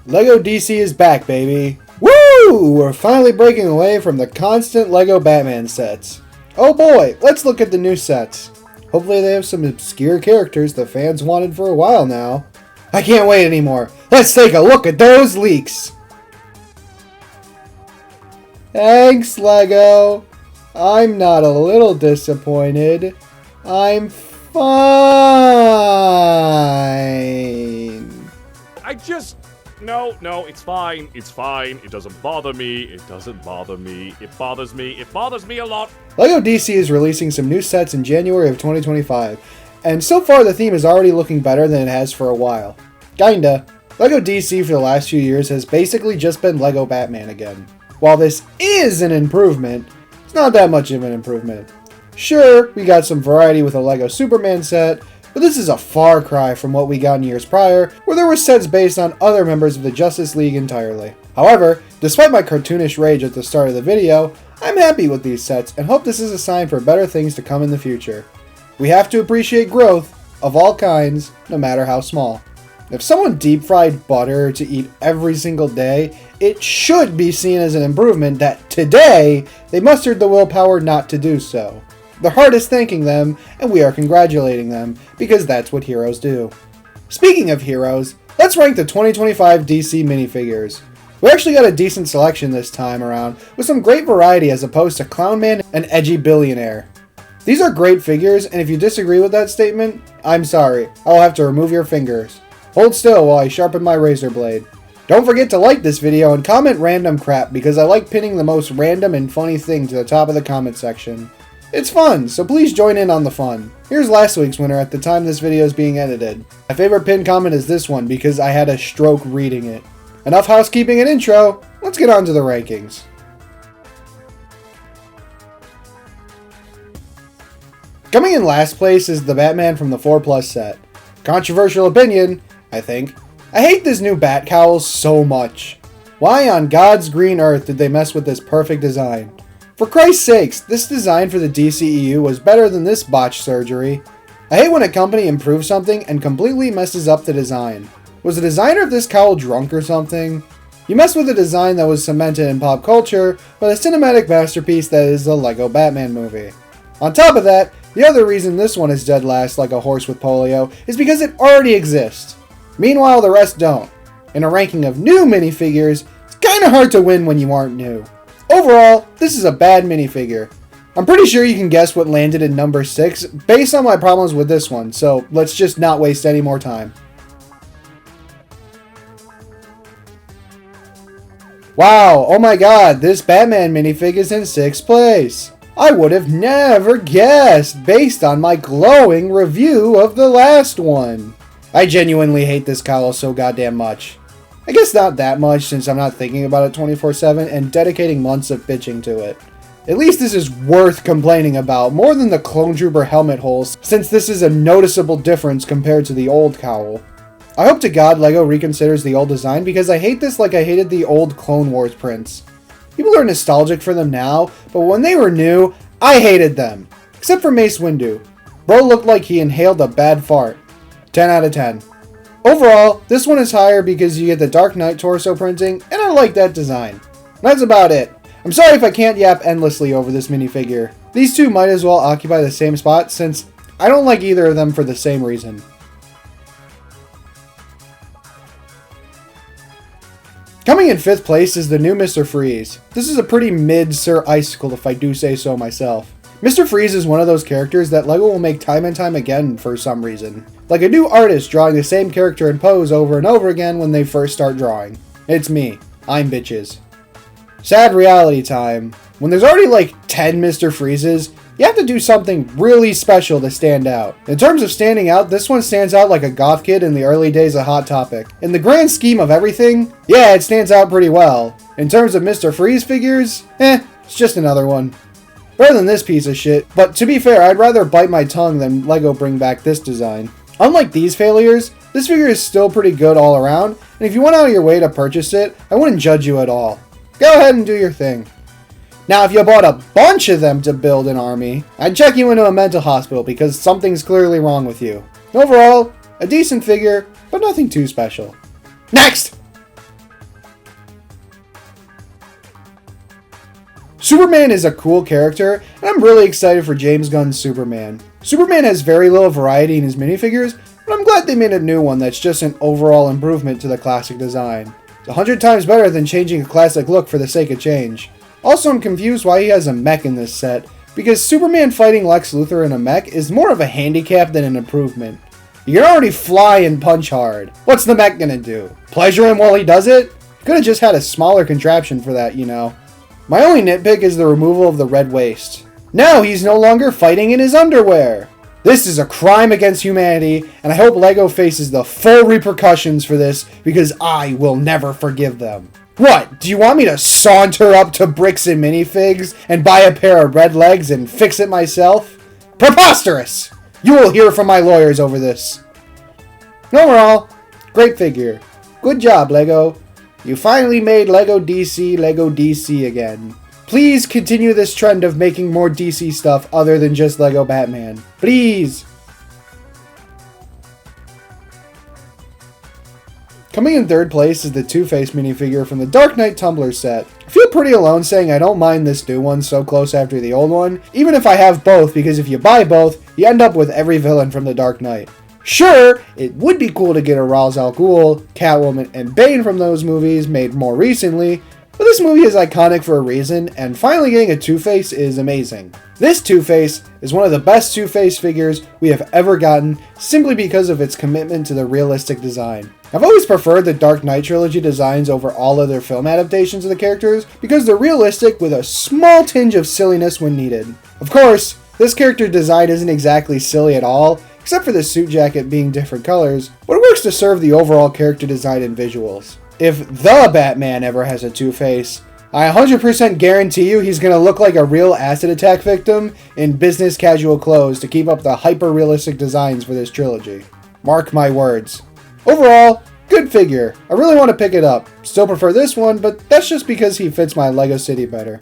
Lego DC is back, baby. Woo! We're finally breaking away from the constant Lego Batman sets. Oh boy, let's look at the new sets. Hopefully they have some obscure characters the fans wanted for a while now. I can't wait anymore. Let's take a look at those leaks. Thanks, Lego. I'm not a little disappointed. I'm fine. No, it's fine. It's fine. It doesn't bother me. It doesn't bother me. It bothers me. It bothers me a lot. LEGO DC is releasing some new sets in January of 2025, and so far the theme is already looking better than it has for a while. Kinda. LEGO DC for the last few years has basically just been LEGO Batman again. While this is an improvement, it's not that much of an improvement. Sure, we got some variety with a LEGO Superman set, but this is a far cry from what we got in years prior, where there were sets based on other members of the Justice League entirely. However, despite my cartoonish rage at the start of the video, I'm happy with these sets and hope this is a sign for better things to come in the future. We have to appreciate growth of all kinds, no matter how small. If someone deep-fried butter to eat every single day, it should be seen as an improvement that today they mustered the willpower not to do so. The heart is thanking them, and we are congratulating them, because that's what heroes do. Speaking of heroes, let's rank the 2025 DC minifigures. We actually got a decent selection this time around, with some great variety as opposed to Clown Man and Edgy Billionaire. These are great figures, and if you disagree with that statement, I'm sorry, I'll have to remove your fingers. Hold still while I sharpen my razor blade. Don't forget to like this video and comment random crap, because I like pinning the most random and funny thing to the top of the comment section. It's fun, so please join in on the fun. Here's last week's winner at the time this video is being edited. My favorite pinned comment is this one because I had a stroke reading it. Enough housekeeping and intro, let's get on to the rankings. Coming in last place is the Batman from the 4+ set. Controversial opinion, I think. I hate this new bat cowl so much. Why on God's green earth did they mess with this perfect design? For Christ's sakes, this design for the DCEU was better than this botched surgery. I hate when a company improves something and completely messes up the design. Was the designer of this cowl drunk or something? You mess with a design that was cemented in pop culture, but a cinematic masterpiece that is the LEGO Batman movie. On top of that, the other reason this one is dead last like a horse with polio is because it already exists. Meanwhile, the rest don't. In a ranking of new minifigures, it's kinda hard to win when you aren't new. Overall, this is a bad minifigure. I'm pretty sure you can guess what landed in number 6 based on my problems with this one, so let's just not waste any more time. Wow, oh my god, this Batman minifig is in 6th place. I would have never guessed based on my glowing review of the last one. I genuinely hate this cowl so goddamn much. I guess not that much since I'm not thinking about it 24/7 and dedicating months of bitching to it. At least this is worth complaining about more than the Clone Trooper helmet holes, since this is a noticeable difference compared to the old cowl. I hope to God LEGO reconsiders the old design because I hate this like I hated the old Clone Wars prints. People are nostalgic for them now, but when they were new, I hated them. Except for Mace Windu. Bro looked like he inhaled a bad fart. 10 out of 10. Overall, this one is higher because you get the Dark Knight torso printing, and I like that design. That's about it. I'm sorry if I can't yap endlessly over this minifigure. These two might as well occupy the same spot since I don't like either of them for the same reason. Coming in 5th place is the new Mr. Freeze. This is a pretty mid Sir Icicle if I do say so myself. Mr. Freeze is one of those characters that LEGO will make time and time again for some reason. Like a new artist drawing the same character and pose over and over again when they first start drawing. It's me. I'm bitches. Sad reality time. When there's already like 10 Mr. Freezes, you have to do something really special to stand out. In terms of standing out, this one stands out like a goth kid in the early days of Hot Topic. In the grand scheme of everything, yeah, it stands out pretty well. In terms of Mr. Freeze figures, it's just another one. Better than this piece of shit, but to be fair, I'd rather bite my tongue than LEGO bring back this design. Unlike these failures, this figure is still pretty good all around, and if you went out of your way to purchase it, I wouldn't judge you at all. Go ahead and do your thing. Now, if you bought a bunch of them to build an army, I'd check you into a mental hospital because something's clearly wrong with you. Overall, a decent figure, but nothing too special. Next! Superman is a cool character, and I'm really excited for James Gunn's Superman. Superman has very little variety in his minifigures, but I'm glad they made a new one that's just an overall improvement to the classic design. It's 100 times better than changing a classic look for the sake of change. Also, I'm confused why he has a mech in this set, because Superman fighting Lex Luthor in a mech is more of a handicap than an improvement. You can already fly and punch hard. What's the mech gonna do? Pleasure him while he does it? Could have just had a smaller contraption for that, you know. My only nitpick is the removal of the red waist. Now he's no longer fighting in his underwear. This is a crime against humanity, and I hope LEGO faces the full repercussions for this, because I will never forgive them. What, do you want me to saunter up to Bricks and Minifigs and buy a pair of red legs and fix it myself? Preposterous! You will hear from my lawyers over this. Overall, great figure. Good job, LEGO. You finally made LEGO DC again. Please continue this trend of making more DC stuff other than just LEGO Batman. Please! Coming in third place is the Two-Face minifigure from the Dark Knight Tumbler set. I feel pretty alone saying I don't mind this new one so close after the old one, even if I have both, because if you buy both, you end up with every villain from the Dark Knight. Sure, it would be cool to get a Ra's al Ghul, Catwoman, and Bane from those movies made more recently, but this movie is iconic for a reason, and finally getting a Two-Face is amazing. This Two-Face is one of the best Two-Face figures we have ever gotten, simply because of its commitment to the realistic design. I've always preferred the Dark Knight trilogy designs over all other film adaptations of the characters, because they're realistic with a small tinge of silliness when needed. Of course, this character design isn't exactly silly at all, except for the suit jacket being different colors, but it works to serve the overall character design and visuals. If the Batman ever has a Two-Face, I 100% guarantee you he's gonna look like a real acid attack victim in business casual clothes to keep up the hyper-realistic designs for this trilogy. Mark my words. Overall, good figure. I really want to pick it up. Still prefer this one, but that's just because he fits my LEGO City better.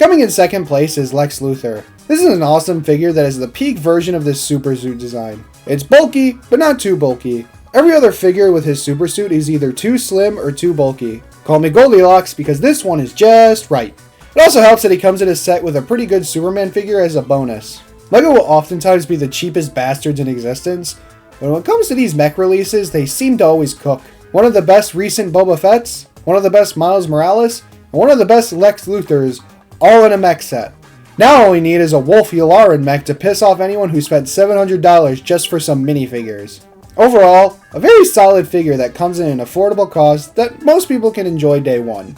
Coming in second place is Lex Luthor. This is an awesome figure that is the peak version of this super suit design. It's bulky, but not too bulky. Every other figure with his super suit is either too slim or too bulky. Call me Goldilocks because this one is just right. It also helps that he comes in a set with a pretty good Superman figure as a bonus. LEGO will oftentimes be the cheapest bastards in existence, but when it comes to these mech releases, they seem to always cook. One of the best recent Boba Fett's, one of the best Miles Morales, and one of the best Lex Luthors, all in a mech set. Now all we need is a Wolf Yularen mech to piss off anyone who spent $700 just for some minifigures. Overall, a very solid figure that comes in an affordable cost that most people can enjoy day one.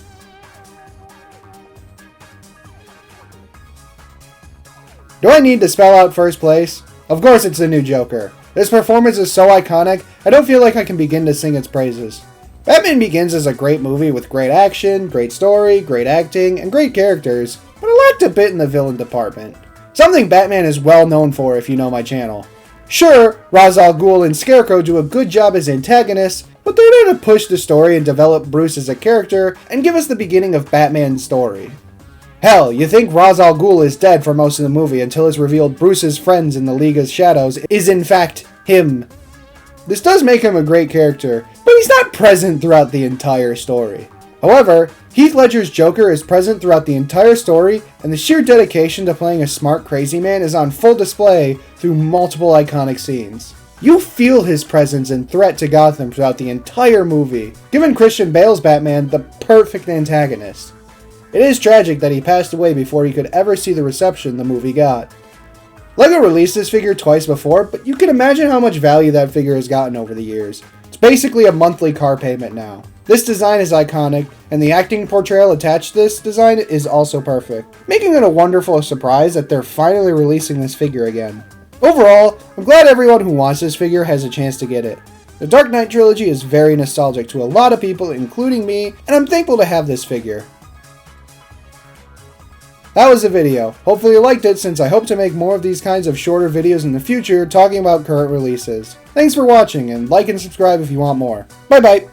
Do I need to spell out first place? Of course it's the new Joker. This performance is so iconic, I don't feel like I can begin to sing its praises. Batman Begins is a great movie with great action, great story, great acting, and great characters, but it lacked a bit in the villain department. Something Batman is well known for if you know my channel. Sure, Ra's al Ghul and Scarecrow do a good job as antagonists, but they're there to push the story and develop Bruce as a character and give us the beginning of Batman's story. Hell, you think Ra's al Ghul is dead for most of the movie until it's revealed Bruce's friends in the League of Shadows is in fact him. This does make him a great character, but he's not present throughout the entire story. However, Heath Ledger's Joker is present throughout the entire story, and the sheer dedication to playing a smart crazy man is on full display through multiple iconic scenes. You feel his presence and threat to Gotham throughout the entire movie, giving Christian Bale's Batman the perfect antagonist. It is tragic that he passed away before he could ever see the reception the movie got. LEGO released this figure twice before, but you can imagine how much value that figure has gotten over the years. It's basically a monthly car payment now. This design is iconic, and the acting portrayal attached to this design is also perfect, making it a wonderful surprise that they're finally releasing this figure again. Overall, I'm glad everyone who wants this figure has a chance to get it. The Dark Knight trilogy is very nostalgic to a lot of people, including me, and I'm thankful to have this figure. That was the video. Hopefully you liked it, since I hope to make more of these kinds of shorter videos in the future talking about current releases. Thanks for watching, and like and subscribe if you want more. Bye bye!